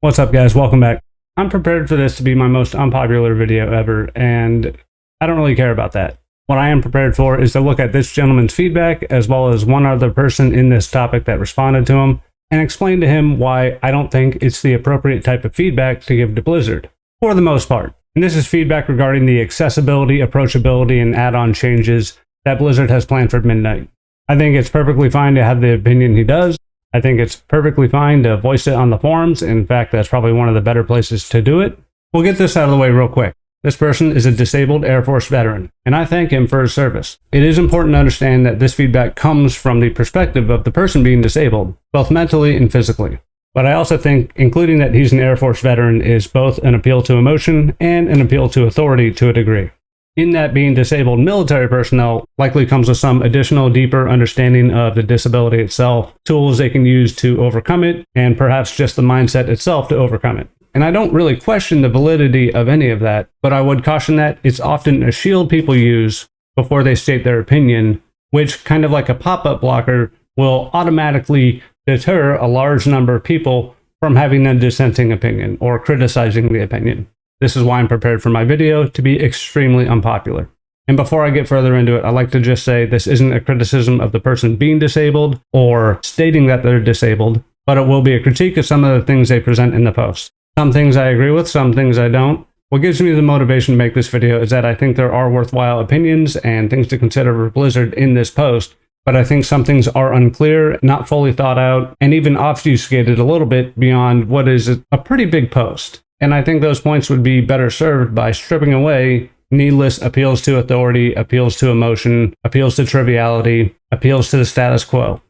What's up, guys? Welcome back. I'm prepared for this to be my most unpopular video ever, and I don't really care about that. What I am prepared for is to look at this gentleman's feedback, as well as one other person in this topic that responded to him, and explain to him why I don't think it's the appropriate type of feedback to give to Blizzard, for the most part. And this is feedback regarding the accessibility, approachability, and add-on changes that Blizzard has planned for Midnight. I think it's perfectly fine to have the opinion he does. I think it's perfectly fine to voice it on the forums. In fact, that's probably one of the better places to do it. We'll get this out of the way real quick. This person is a disabled Air Force veteran, and I thank him for his service. It is important to understand that this feedback comes from the perspective of the person being disabled, both mentally and physically. But I also think including that he's an Air Force veteran is both an appeal to emotion and an appeal to authority to a degree. In that being disabled military personnel likely comes with some additional deeper understanding of the disability itself, tools they can use to overcome it, and perhaps just the mindset itself to overcome it. And I don't really question the validity of any of that, but I would caution that it's often a shield people use before they state their opinion, which, kind of like a pop-up blocker, will automatically deter a large number of people from having a dissenting opinion or criticizing the opinion. This is why I'm prepared for my video to be extremely unpopular. And before I get further into it, I'd like to just say this isn't a criticism of the person being disabled or stating that they're disabled, but it will be a critique of some of the things they present in the post. Some things I agree with, some things I don't. What gives me the motivation to make this video is that I think there are worthwhile opinions and things to consider for Blizzard in this post, but I think some things are unclear, not fully thought out, and even obfuscated a little bit beyond what is a pretty big post. And I think those points would be better served by stripping away needless appeals to authority, appeals to emotion, appeals to triviality, appeals to the status quo.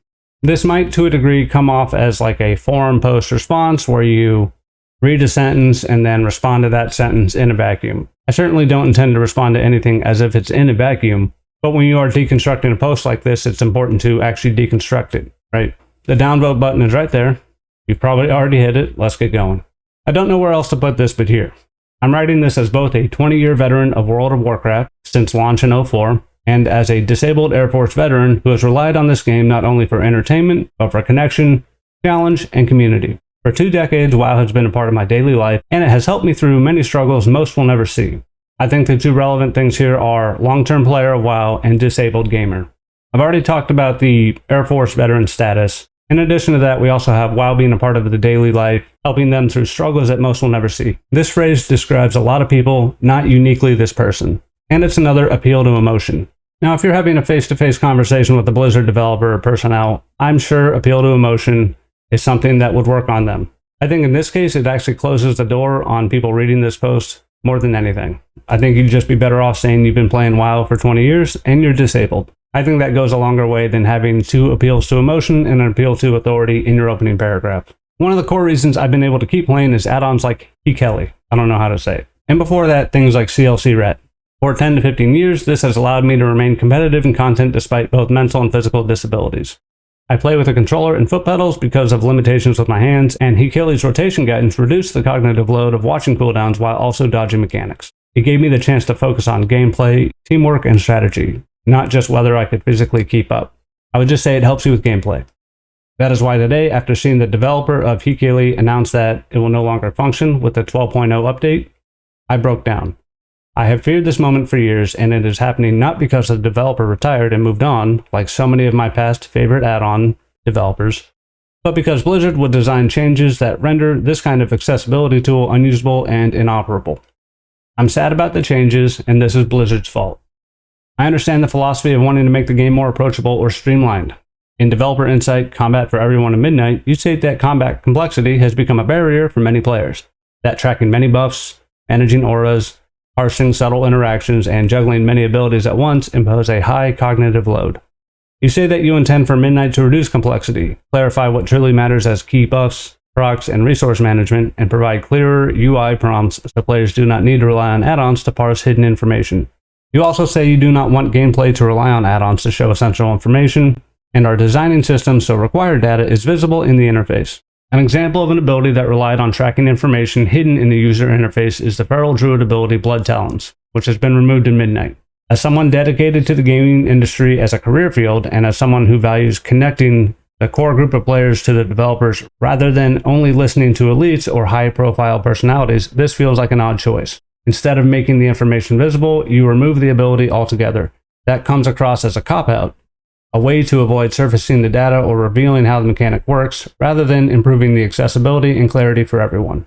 This might, to a degree, come off as like a forum post response where you read a sentence and then respond to that sentence in a vacuum. I certainly don't intend to respond to anything as if it's in a vacuum, but when you are deconstructing a post like this, it's important to actually deconstruct it, right? The downvote button is right there. You've probably already hit it. Let's get going. I don't know where else to put this but here. I'm writing this as both a 20-year veteran of World of Warcraft since launch in 2004, and as a disabled Air Force veteran who has relied on this game not only for entertainment, but for connection, challenge, and community. For 2 decades, WoW has been a part of my daily life, and it has helped me through many struggles most will never see. I think the two relevant things here are long-term player of WoW and disabled gamer. I've already talked about the Air Force veteran status. In addition to that, we also have WoW being a part of the daily life, helping them through struggles that most will never see. This phrase describes a lot of people, not uniquely this person. And it's another appeal to emotion. Now, if you're having a face-to-face conversation with a Blizzard developer or personnel, I'm sure appeal to emotion is something that would work on them. I think in this case, it actually closes the door on people reading this post more than anything. I think you'd just be better off saying you've been playing WoW for 20 years and you're disabled. I think that goes a longer way than having 2 appeals to emotion and an appeal to authority in your opening paragraph. One of the core reasons I've been able to keep playing is add-ons like Kelly. I don't know how to say it. And before that, things like CLC Ret. For 10 to 15 years, this has allowed me to remain competitive in content despite both mental and physical disabilities. I play with a controller and foot pedals because of limitations with my hands, and Hikeli's rotation guidance reduced the cognitive load of watching cooldowns while also dodging mechanics. It gave me the chance to focus on gameplay, teamwork, and strategy, not just whether I could physically keep up. I would just say it helps you with gameplay. That is why today, after seeing the developer of Hikeli announce that it will no longer function with the 12.0 update, I broke down. I have feared this moment for years, and it is happening not because the developer retired and moved on, like so many of my past favorite add-on developers, but because Blizzard would design changes that render this kind of accessibility tool unusable and inoperable. I'm sad about the changes, and this is Blizzard's fault. I understand the philosophy of wanting to make the game more approachable or streamlined. In Developer Insight, Combat for Everyone at Midnight, you state that combat complexity has become a barrier for many players, that tracking many buffs, managing auras, parsing subtle interactions, and juggling many abilities at once impose a high cognitive load. You say that you intend for Midnight to reduce complexity, clarify what truly matters as key buffs, procs, and resource management, and provide clearer UI prompts so players do not need to rely on add-ons to parse hidden information. You also say you do not want gameplay to rely on add-ons to show essential information, and are designing systems so required data is visible in the interface. An example of an ability that relied on tracking information hidden in the user interface is the Feral Druid ability Blood Talons, which has been removed in Midnight. As someone dedicated to the gaming industry as a career field, and as someone who values connecting the core group of players to the developers rather than only listening to elites or high-profile personalities, this feels like an odd choice. Instead of making the information visible, you remove the ability altogether. That comes across as a cop-out, a way to avoid surfacing the data or revealing how the mechanic works, rather than improving the accessibility and clarity for everyone.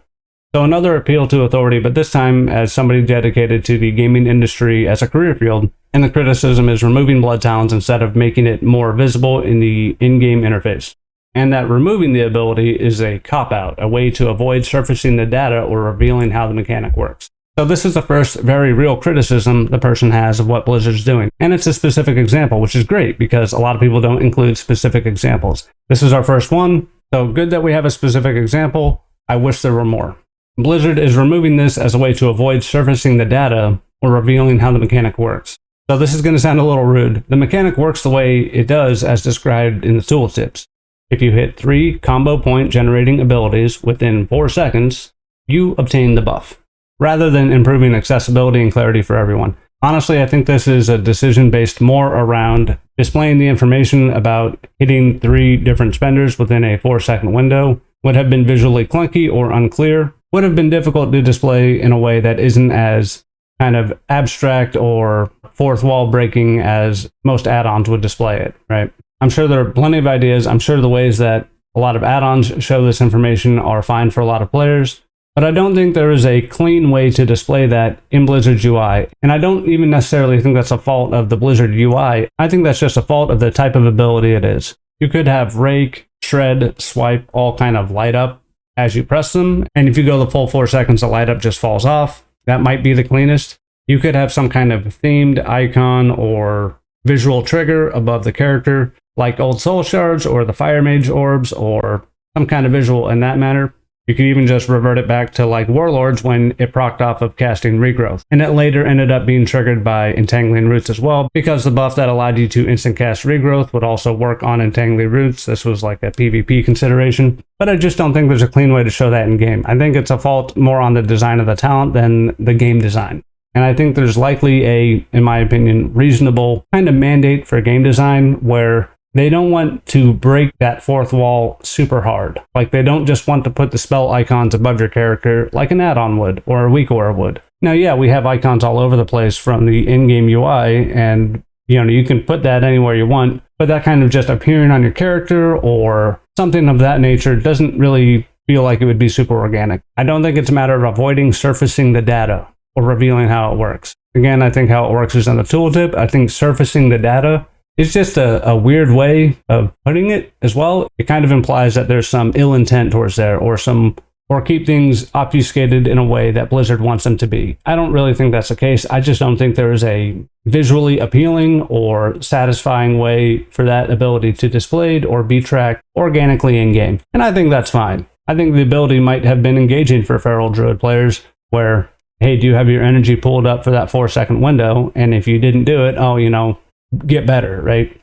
So another appeal to authority, but this time as somebody dedicated to the gaming industry as a career field, and the criticism is removing blood talents instead of making it more visible in the in-game interface. And that removing the ability is a cop-out, a way to avoid surfacing the data or revealing how the mechanic works. So this is the first very real criticism the person has of what Blizzard's doing. And it's a specific example, which is great because a lot of people don't include specific examples. This is our first one, so good that we have a specific example. I wish there were more. Blizzard is removing this as a way to avoid surfacing the data or revealing how the mechanic works. So this is going to sound a little rude. The mechanic works the way it does as described in the tooltips. If you hit 3 combo point generating abilities within 4 seconds, you obtain the buff, rather than improving accessibility and clarity for everyone. Honestly, I think this is a decision based more around displaying the information about hitting 3 different spenders within a 4-second window would have been visually clunky or unclear, would have been difficult to display in a way that isn't as kind of abstract or fourth wall breaking as most add-ons would display it, right? I'm sure there are plenty of ideas. I'm sure the ways that a lot of add-ons show this information are fine for a lot of players, but I don't think there is a clean way to display that in Blizzard's UI. And I don't even necessarily think that's a fault of the Blizzard UI. I think that's just a fault of the type of ability it is. You could have rake, shred, swipe, all kind of light up as you press them. And if you go the full 4 seconds, the light up just falls off. That might be the cleanest. You could have some kind of themed icon or visual trigger above the character, like old soul shards or the fire mage orbs or some kind of visual in that manner. You could even just revert it back to like Warlords when it procced off of casting Regrowth. And it later ended up being triggered by Entangling Roots as well, because the buff that allowed you to instant cast Regrowth would also work on Entangling Roots. This was like a PvP consideration. But I just don't think there's a clean way to show that in game. I think it's a fault more on the design of the talent than the game design. And I think there's likely a, in my opinion, reasonable kind of mandate for game design where they don't want to break that fourth wall super hard. Like they don't just want to put the spell icons above your character like an add-on would or a weak aura would. Now, yeah, we have icons all over the place from the in-game UI, and you can put that anywhere you want, but that kind of just appearing on your character or something of that nature doesn't really feel like it would be super organic. I don't think it's a matter of avoiding surfacing the data or revealing how it works. Again, I think how it works is on the tooltip. I think surfacing the data is just a weird way of putting it as well. It kind of implies that there's some ill intent towards there or keep things obfuscated in a way that Blizzard wants them to be. I don't really think that's the case. I just don't think there is a visually appealing or satisfying way for that ability to displayed or be tracked organically in game. And I think that's fine. I think the ability might have been engaging for Feral Druid players where, hey, do you have your energy pulled up for that 4-second window? And if you didn't do it, get better, right?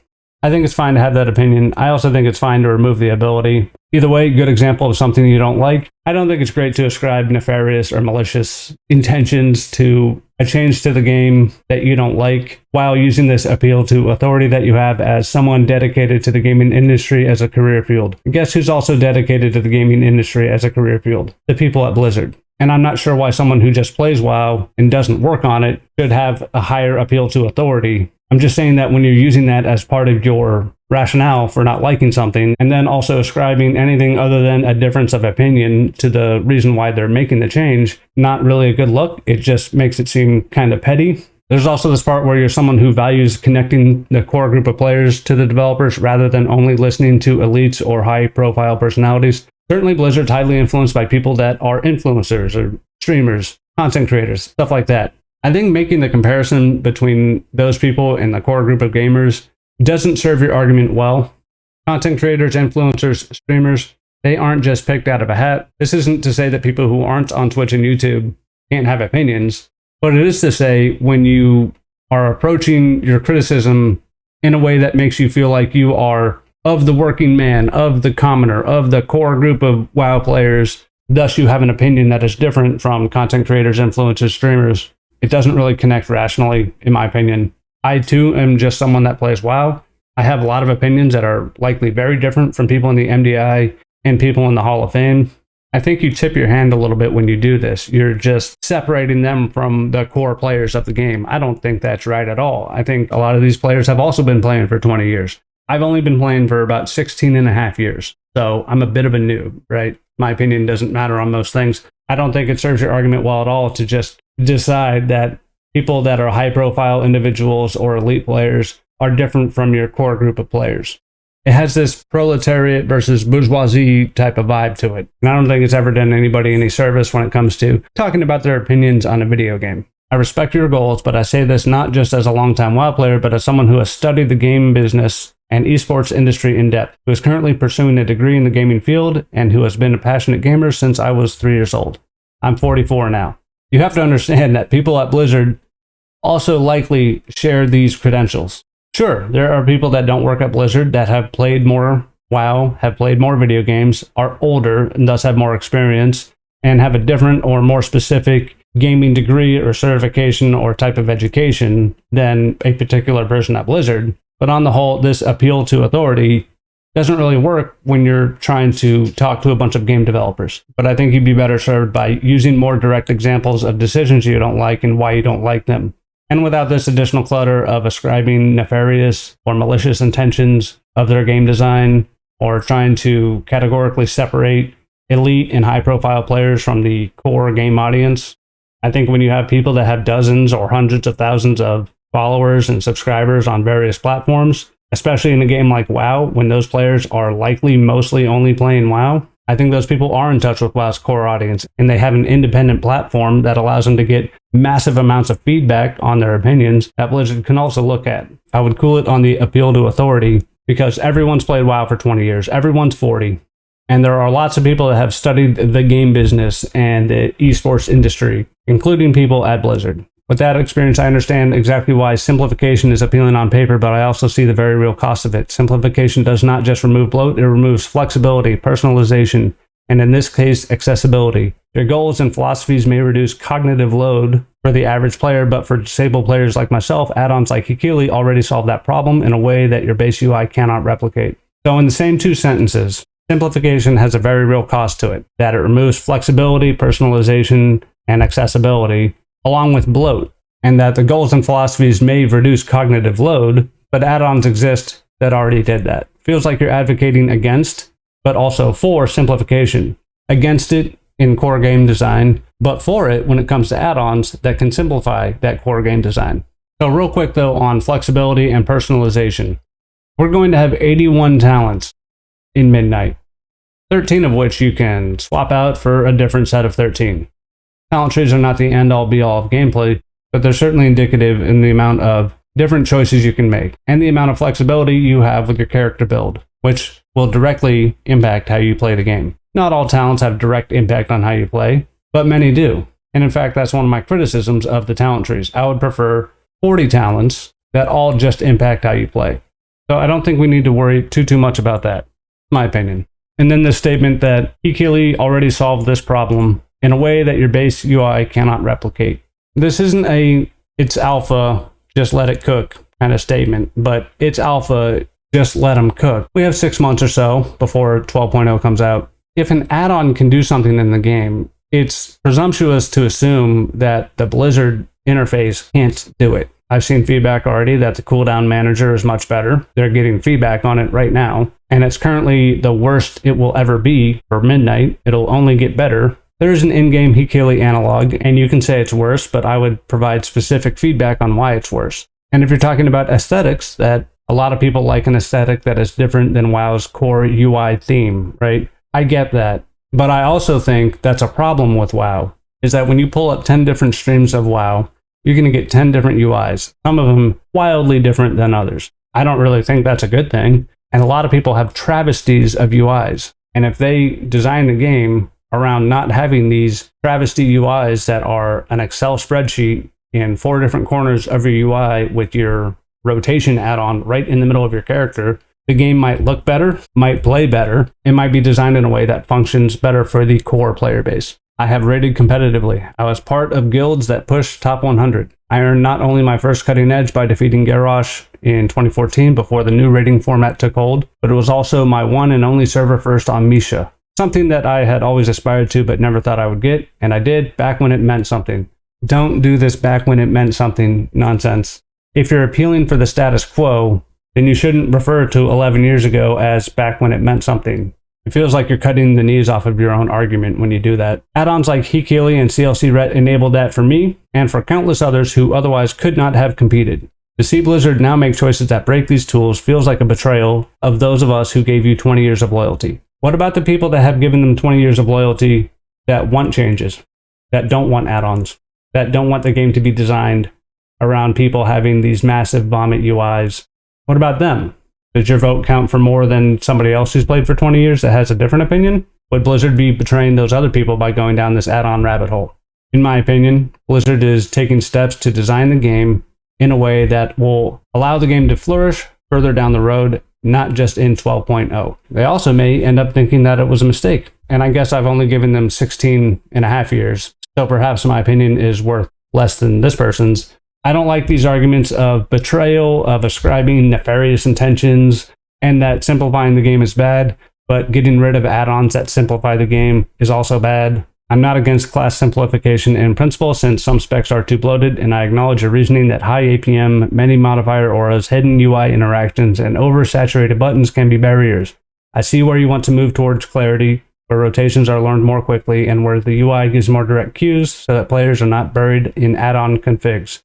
I think it's fine to have that opinion. I also think it's fine to remove the ability. Either way, good example of something you don't like. I don't think it's great to ascribe nefarious or malicious intentions to a change to the game that you don't like while using this appeal to authority that you have as someone dedicated to the gaming industry as a career field. And guess who's also dedicated to the gaming industry as a career field? The people at Blizzard. And I'm not sure why someone who just plays WoW and doesn't work on it should have a higher appeal to authority. I'm just saying that when you're using that as part of your rationale for not liking something, and then also ascribing anything other than a difference of opinion to the reason why they're making the change, not really a good look. It just makes it seem kind of petty. There's also this part where you're someone who values connecting the core group of players to the developers rather than only listening to elites or high-profile personalities. Certainly, Blizzard's highly influenced by people that are influencers or streamers, content creators, stuff like that. I think making the comparison between those people and the core group of gamers doesn't serve your argument well. Content creators, influencers, streamers, they aren't just picked out of a hat. This isn't to say that people who aren't on Twitch and YouTube can't have opinions, but it is to say when you are approaching your criticism in a way that makes you feel like you are of the working man, of the commoner, of the core group of WoW players, thus you have an opinion that is different from content creators, influencers, streamers. It doesn't really connect rationally, in my opinion. I, too, am just someone that plays WoW, I have a lot of opinions that are likely very different from people in the MDI and people in the Hall of Fame. I think you tip your hand a little bit when you do this. You're just separating them from the core players of the game. I don't think that's right at all. I think a lot of these players have also been playing for 20 years. I've only been playing for about 16 and a half years. So I'm a bit of a noob, right? My opinion doesn't matter on most things. I don't think it serves your argument well at all to just decide that people that are high profile individuals or elite players are different from your core group of players. It has this proletariat versus bourgeoisie type of vibe to it. And I don't think it's ever done anybody any service when it comes to talking about their opinions on a video game. I respect your goals, but I say this not just as a longtime WoW player, but as someone who has studied the game business and esports industry in depth, who is currently pursuing a degree in the gaming field, and who has been a passionate gamer since I was 3 years old. I'm 44 now. You have to understand that people at Blizzard also likely share these credentials. Sure, there are people that don't work at Blizzard that have played more WoW, have played more video games, are older, and thus have more experience, and have a different or more specific gaming degree or certification or type of education than a particular person at Blizzard. But on the whole, this appeal to authority doesn't really work when you're trying to talk to a bunch of game developers. But I think you'd be better served by using more direct examples of decisions you don't like and why you don't like them. And without this additional clutter of ascribing nefarious or malicious intentions of their game design, or trying to categorically separate elite and high-profile players from the core game audience. I think when you have people that have dozens or hundreds of thousands of followers and subscribers on various platforms, especially in a game like WoW, when those players are likely mostly only playing WoW, I think those people are in touch with WoW's core audience, and they have an independent platform that allows them to get massive amounts of feedback on their opinions that Blizzard can also look at. I would cool it on the appeal to authority, because everyone's played WoW for 20 years, everyone's 40, and there are lots of people that have studied the game business and the esports industry, including people at Blizzard. With that experience, I understand exactly why simplification is appealing on paper, but I also see the very real cost of it. Simplification does not just remove bloat, it removes flexibility, personalization, and in this case, accessibility. Your goals and philosophies may reduce cognitive load for the average player, but for disabled players like myself, add-ons like Hikili already solve that problem in a way that your base UI cannot replicate. So in the same two sentences, simplification has a very real cost to it, that it removes flexibility, personalization, and accessibility, along with bloat, and that the goals and philosophies may reduce cognitive load, but add-ons exist that already did that. Feels like you're advocating against, but also for simplification. Against it in core game design, but for it when it comes to add-ons that can simplify that core game design. So real quick though on flexibility and personalization. We're going to have 81 talents in Midnight, 13 of which you can swap out for a different set of 13. Talent trees are not the end-all be-all of gameplay, but they're certainly indicative in the amount of different choices you can make and the amount of flexibility you have with your character build, which will directly impact how you play the game. Not all talents have direct impact on how you play, but many do. And in fact, that's one of my criticisms of the talent trees. I would prefer 40 talents that all just impact how you play. So I don't think we need to worry too much about that, my opinion. And then the statement that Hikili already solved this problem in a way that your base UI cannot replicate. This isn't a it's alpha, just let it cook kind of statement, but it's alpha, just let them cook. We have 6 months or so before 12.0 comes out. If an add-on can do something in the game, it's presumptuous to assume that the Blizzard interface can't do it. I've seen feedback already that the cooldown manager is much better. They're getting feedback on it right now, and it's currently the worst it will ever be for Midnight. It'll only get better. There is an in-game Hikili analog, and you can say it's worse, but I would provide specific feedback on why it's worse. And if you're talking about aesthetics, that a lot of people like an aesthetic that is different than WoW's core UI theme, right? I get that. But I also think that's a problem with WoW, is that when you pull up 10 different streams of WoW, you're going to get 10 different UIs, some of them wildly different than others. I don't really think that's a good thing. And a lot of people have travesties of UIs. And if they design the game around not having these travesty UIs that are an Excel spreadsheet in 4 different corners of your UI with your rotation add-on right in the middle of your character, the game might look better, might play better, it might be designed in a way that functions better for the core player base. I have rated competitively. I was part of guilds that pushed top 100. I earned not only my first cutting edge by defeating Garrosh in 2014 before the new rating format took hold, but it was also my one and only server first on Misha. Something that I had always aspired to but never thought I would get, and I did back when it meant something. Don't do this back when it meant something nonsense. If you're appealing for the status quo, then you shouldn't refer to 11 years ago as back when it meant something. It feels like you're cutting the knees off of your own argument when you do that. Add-ons like Hikili and CLC Ret enabled that for me and for countless others who otherwise could not have competed. To see Blizzard now make choices that break these tools feels like a betrayal of those of us who gave you 20 years of loyalty. What about the people that have given them 20 years of loyalty that want changes, that don't want add-ons, that don't want the game to be designed around people having these massive vomit UIs? What about them? Does your vote count for more than somebody else who's played for 20 years that has a different opinion? Would Blizzard be betraying those other people by going down this add-on rabbit hole? In my opinion, Blizzard is taking steps to design the game in a way that will allow the game to flourish further down the road, not just in 12.0. They also may end up thinking that it was a mistake. And I guess I've only given them 16 and a half years, so perhaps my opinion is worth less than this person's. I don't like these arguments of betrayal, of ascribing nefarious intentions, and that simplifying the game is bad, but getting rid of add-ons that simplify the game is also bad. I'm not against class simplification in principle since some specs are too bloated, and I acknowledge your reasoning that high APM, many modifier auras, hidden UI interactions, and oversaturated buttons can be barriers. I see where you want to move towards clarity, where rotations are learned more quickly, and where the UI gives more direct cues so that players are not buried in add-on configs.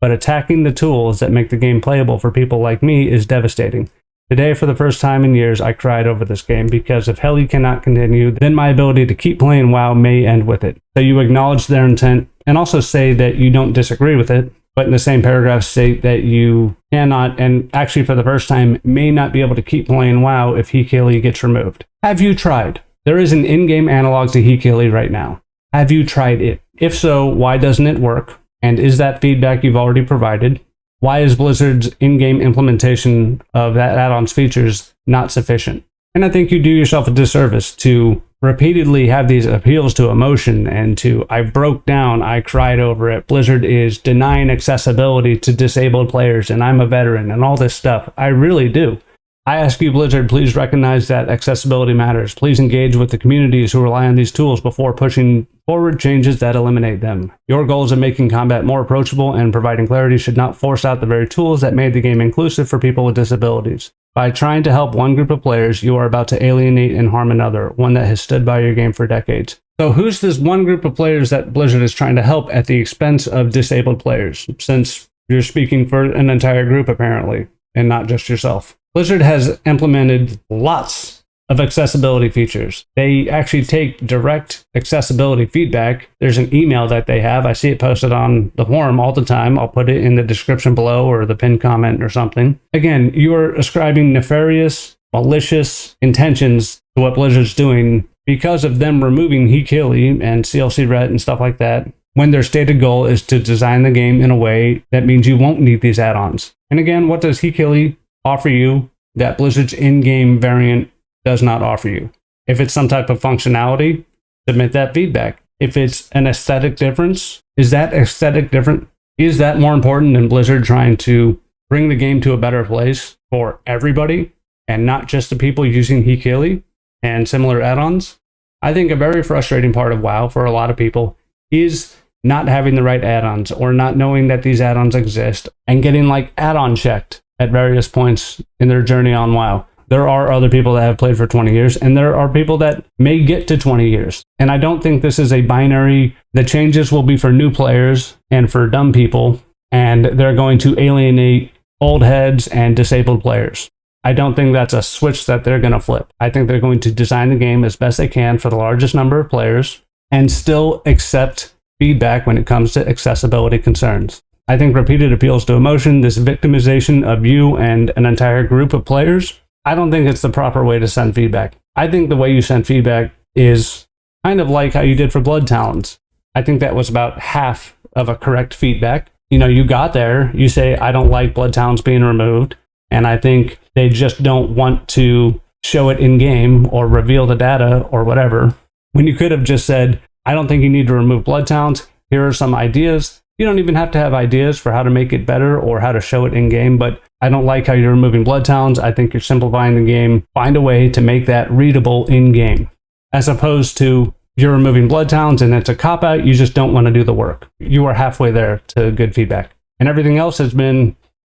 But attacking the tools that make the game playable for people like me is devastating. Today, for the first time in years, I cried over this game because if Heli cannot continue, then my ability to keep playing WoW may end with it. So you acknowledge their intent and also say that you don't disagree with it, but in the same paragraph state that you cannot, and actually for the first time, may not be able to keep playing WoW if Hikili gets removed. Have you tried? There is an in-game analog to Hikili right now. Have you tried it? If so, why doesn't it work? And is that feedback you've already provided? Why is Blizzard's in-game implementation of that add-on's features not sufficient? And I think you do yourself a disservice to repeatedly have these appeals to emotion and to, I broke down, I cried over it, Blizzard is denying accessibility to disabled players, and I'm a veteran, and all this stuff. I really do. I ask you, Blizzard, please recognize that accessibility matters. Please engage with the communities who rely on these tools before pushing forward changes that eliminate them. Your goals of making combat more approachable and providing clarity should not force out the very tools that made the game inclusive for people with disabilities. By trying to help one group of players, you are about to alienate and harm another, one that has stood by your game for decades. So who's this one group of players that Blizzard is trying to help at the expense of disabled players? Since you're speaking for an entire group, apparently, and not just yourself. Blizzard has implemented lots of accessibility features. They actually take direct accessibility feedback. There's an email that they have. I see it posted on the forum all the time. I'll put it in the description below or the pinned comment or something. Again, you're ascribing nefarious, malicious intentions to what Blizzard's doing because of them removing Hikili and CLC Ret and stuff like that, when their stated goal is to design the game in a way that means you won't need these add-ons. And again, what does Hikili offer you that Blizzard's in-game variant does not offer you? If it's some type of functionality, submit that feedback. If it's an aesthetic difference, is that aesthetic different? Is that more important than Blizzard trying to bring the game to a better place for everybody and not just the people using Hikili and similar add-ons? I think a very frustrating part of WoW for a lot of people is not having the right add-ons or not knowing that these add-ons exist and getting like add-on checked at various points in their journey on WoW. There are other people that have played for 20 years, and there are people that may get to 20 years. And I don't think this is a binary. The changes will be for new players and for dumb people, and they're going to alienate old heads and disabled players. I don't think that's a switch that they're going to flip. I think they're going to design the game as best they can for the largest number of players and still accept feedback when it comes to accessibility concerns. I think repeated appeals to emotion, this victimization of you and an entire group of players, I don't think it's the proper way to send feedback. I think the way you send feedback is kind of like how you did for Blood Talons. I think that was about half of a correct feedback. You know, you got there, you say, I don't like Blood Talons being removed, and I think they just don't want to show it in-game or reveal the data or whatever. When you could have just said, I don't think you need to remove Blood Talons, here are some ideas. You don't even have to have ideas for how to make it better or how to show it in game, but I don't like how you're removing blood talons. I think you're simplifying the game. Find a way to make that readable in game, as opposed to you're removing blood talons and it's a cop out. You just don't want to do the work. You are halfway there to good feedback. And everything else has been,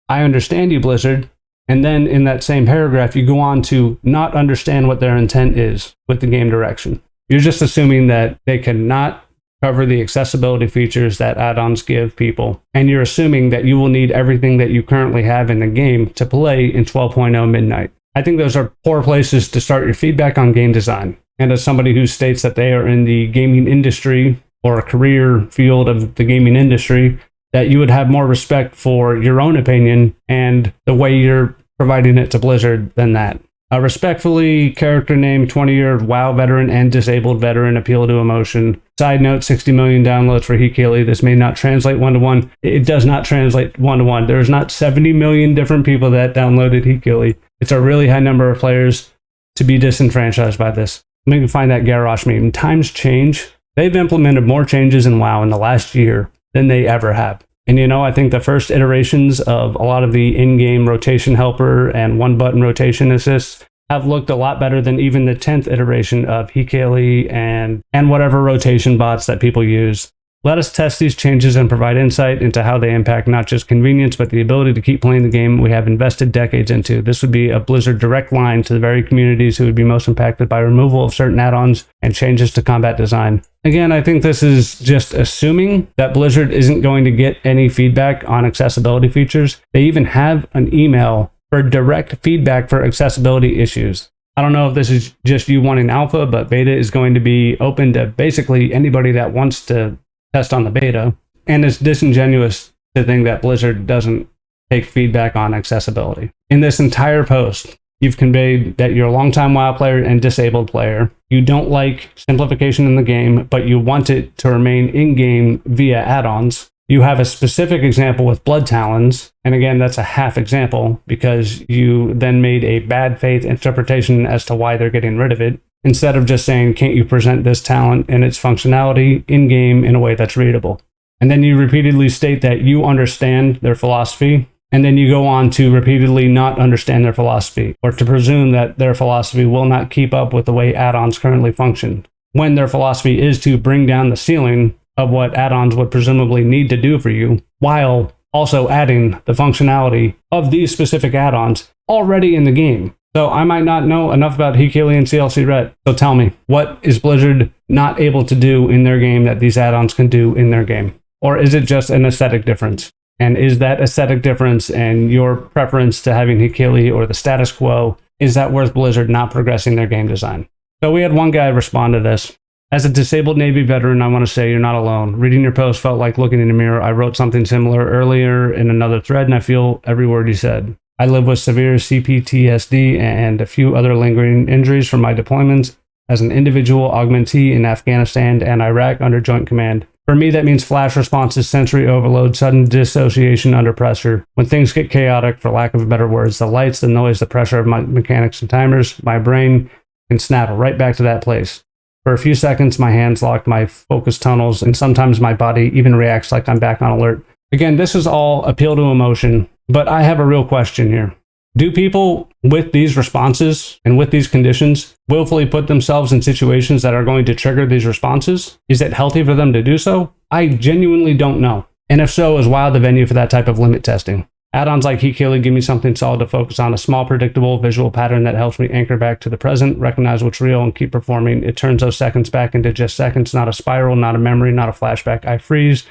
I understand you, Blizzard. And then in that same paragraph, you go on to not understand what their intent is with the game direction. You're just assuming that they cannot cover the accessibility features that add-ons give people. And you're assuming that you will need everything that you currently have in the game to play in 12.0 midnight. I think those are poor places to start your feedback on game design. And as somebody who states that they are in the gaming industry or a career field of the gaming industry, that you would have more respect for your own opinion and the way you're providing it to Blizzard than that. Respectfully, character name, 20-year WoW veteran and disabled veteran, appeal to emotion. Side note, 60 million downloads for Hikili. This may not translate one-to-one. It does not translate one-to-one. There's not 70 million different people that downloaded Hikili. It's a really high number of players to be disenfranchised by this. Let me find that Garrosh meme. Times change. They've implemented more changes in WoW in the last year than they ever have. And I think the first iterations of a lot of the in-game rotation helper and one-button rotation assists have looked a lot better than even the 10th iteration of Hikili and whatever rotation bots that people use. Let us test these changes and provide insight into how they impact not just convenience, but the ability to keep playing the game we have invested decades into. This would be a Blizzard direct line to the very communities who would be most impacted by removal of certain add-ons and changes to combat design. Again, I think this is just assuming that Blizzard isn't going to get any feedback on accessibility features. They even have an email for direct feedback for accessibility issues. I don't know if this is just you wanting alpha, but beta is going to be open to basically anybody that wants to test on the beta. And it's disingenuous to think that Blizzard doesn't take feedback on accessibility. In this entire post, you've conveyed that you're a longtime WoW player and disabled player. You don't like simplification in the game, but you want it to remain in-game via add-ons. You have a specific example with blood talons. And again, that's a half example because you then made a bad faith interpretation as to why they're getting rid of it, instead of just saying, can't you present this talent and its functionality in-game in a way that's readable? And then you repeatedly state that you understand their philosophy, and then you go on to repeatedly not understand their philosophy, or to presume that their philosophy will not keep up with the way add-ons currently function, when their philosophy is to bring down the ceiling of what add-ons would presumably need to do for you, while also adding the functionality of these specific add-ons already in the game. So I might not know enough about Hikili and CLC Ret. So tell me, what is Blizzard not able to do in their game that these add-ons can do in their game? Or is it just an aesthetic difference? And is that aesthetic difference and your preference to having Hikili or the status quo, is that worth Blizzard not progressing their game design? So we had one guy respond to this. As a disabled Navy veteran, I want to say you're not alone. Reading your post felt like looking in a mirror. I wrote something similar earlier in another thread, and I feel every word you said. I live with severe CPTSD and a few other lingering injuries from my deployments as an individual augmentee in Afghanistan and Iraq under Joint Command. For me, that means flash responses, sensory overload, sudden dissociation under pressure. When things get chaotic, for lack of better words, the lights, the noise, the pressure of my mechanics and timers, my brain can snap right back to that place. For a few seconds, my hands lock, my focus tunnels, and sometimes my body even reacts like I'm back on alert. Again, this is all appeal to emotion, but I have a real question here. Do people with these responses and with these conditions willfully put themselves in situations that are going to trigger these responses? Is it healthy for them to do so? I genuinely don't know. And if so, is WoW the venue for that type of limit testing? Add-ons like Hikili give me something solid to focus on, a small, predictable visual pattern that helps me anchor back to the present, recognize what's real, and keep performing. It turns those seconds back into just seconds, not a spiral, not a memory, not a flashback. I freeze.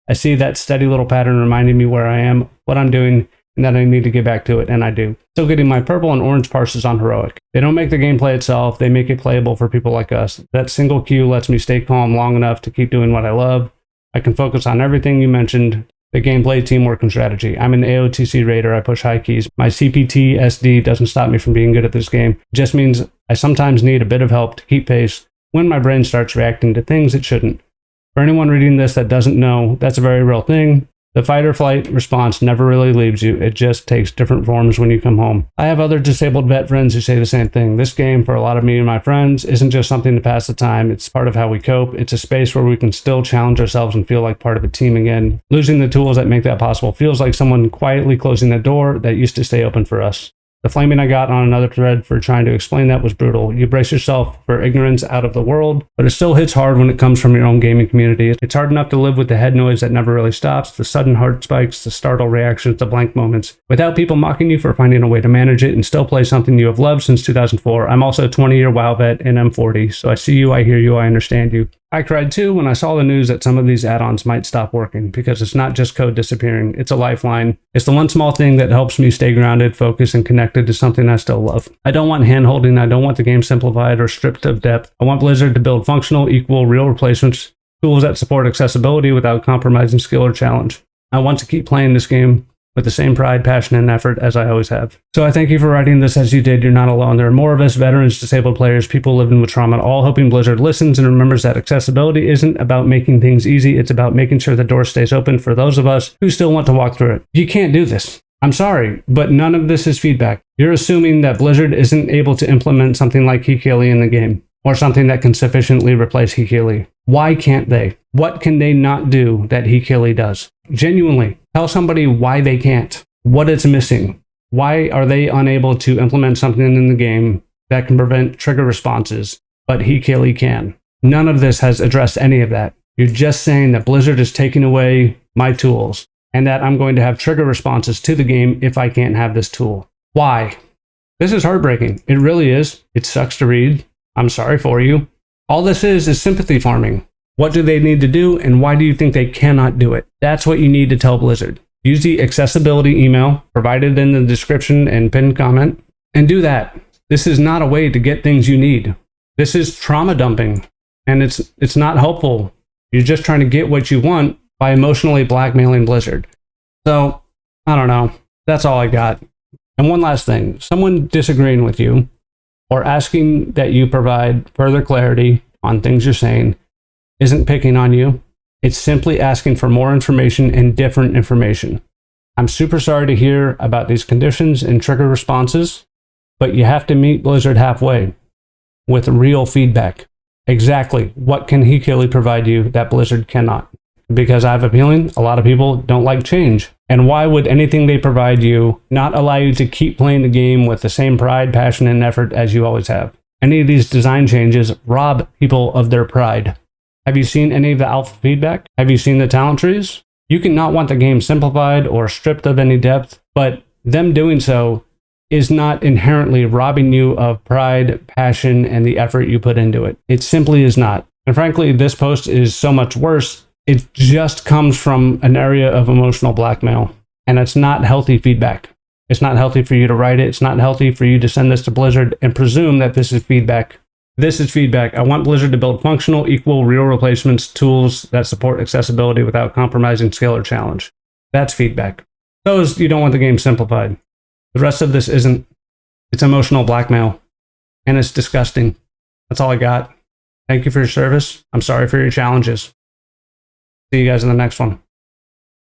I see that steady little pattern reminding me where I am, what I'm doing, and that I need to get back to it, and I do. Still getting my purple and orange parses on Heroic. They don't make the gameplay itself, they make it playable for people like us. That single cue lets me stay calm long enough to keep doing what I love. I can focus on everything you mentioned, the gameplay, teamwork, and strategy. I'm an AOTC raider, I push high keys. My CPTSD doesn't stop me from being good at this game. It just means I sometimes need a bit of help to keep pace when my brain starts reacting to things it shouldn't. For anyone reading this that doesn't know, that's a very real thing. The fight or flight response never really leaves you. It just takes different forms when you come home. I have other disabled vet friends who say the same thing. This game, for a lot of me and my friends, isn't just something to pass the time. It's part of how we cope. It's a space where we can still challenge ourselves and feel like part of a team again. Losing the tools that make that possible feels like someone quietly closing the door that used to stay open for us. The flaming I got on another thread for trying to explain that was brutal. You brace yourself for ignorance out of the world, but it still hits hard when it comes from your own gaming community. It's hard enough to live with the head noise that never really stops, the sudden heart spikes, the startled reactions, the blank moments, without people mocking you for finding a way to manage it and still play something you have loved since 2004. I'm also a 20-year WoW vet and I'm 40, so I see you, I hear you, I understand you. I cried too when I saw the news that some of these add-ons might stop working, because it's not just code disappearing, it's a lifeline. It's the one small thing that helps me stay grounded, focused, and connected to something I still love. I don't want hand-holding, I don't want the game simplified or stripped of depth. I want Blizzard to build functional, equal, real replacements, tools that support accessibility without compromising skill or challenge. I want to keep playing this game with the same pride, passion, and effort as I always have. So I thank you for writing this as you did. You're not alone. There are more of us, veterans, disabled players, people living with trauma, all hoping Blizzard listens and remembers that accessibility isn't about making things easy. It's about making sure the door stays open for those of us who still want to walk through it. You can't do this. I'm sorry, but none of this is feedback. You're assuming that Blizzard isn't able to implement something like Hikili in the game, or something that can sufficiently replace Hikili. Why can't they? What can they not do that Hikili does? Genuinely, tell somebody why they can't, what it's missing. Why are they unable to implement something in the game that can prevent trigger responses, but Hikili can? None of this has addressed any of that. You're just saying that Blizzard is taking away my tools and that I'm going to have trigger responses to the game if I can't have this tool. Why? This is heartbreaking. It really is. It sucks to read. I'm sorry for you. All this is sympathy farming. What do they need to do, and why do you think they cannot do it? That's what you need to tell Blizzard. Use the accessibility email provided in the description and pinned comment, and do that. This is not a way to get things you need. This is trauma dumping, and it's not helpful. You're just trying to get what you want by emotionally blackmailing Blizzard. So, I don't know. That's all I got. And one last thing. Someone disagreeing with you or asking that you provide further clarity on things you're saying isn't picking on you. It's simply asking for more information and different information. I'm super sorry to hear about these conditions and trigger responses, but you have to meet Blizzard halfway with real feedback. Exactly what can Hikili provide you that Blizzard cannot? Because I have a feeling a lot of people don't like change. And why would anything they provide you not allow you to keep playing the game with the same pride, passion, and effort as you always have? Any of these design changes rob people of their pride. Have you seen any of the alpha feedback? Have you seen the talent trees? You can not want the game simplified or stripped of any depth, but them doing so is not inherently robbing you of pride, passion, and the effort you put into it. It simply is not. And frankly, this post is so much worse. It just comes from an area of emotional blackmail, and it's not healthy feedback. It's not healthy for you to write it. It's not healthy for you to send this to Blizzard and presume that this is feedback. This is feedback. I want Blizzard to build functional, equal, real replacements, tools that support accessibility without compromising skill or challenge. That's feedback. Those, you don't want the game simplified. The rest of this isn't. It's emotional blackmail, and it's disgusting. That's all I got. Thank you for your service. I'm sorry for your challenges. See you guys in the next one.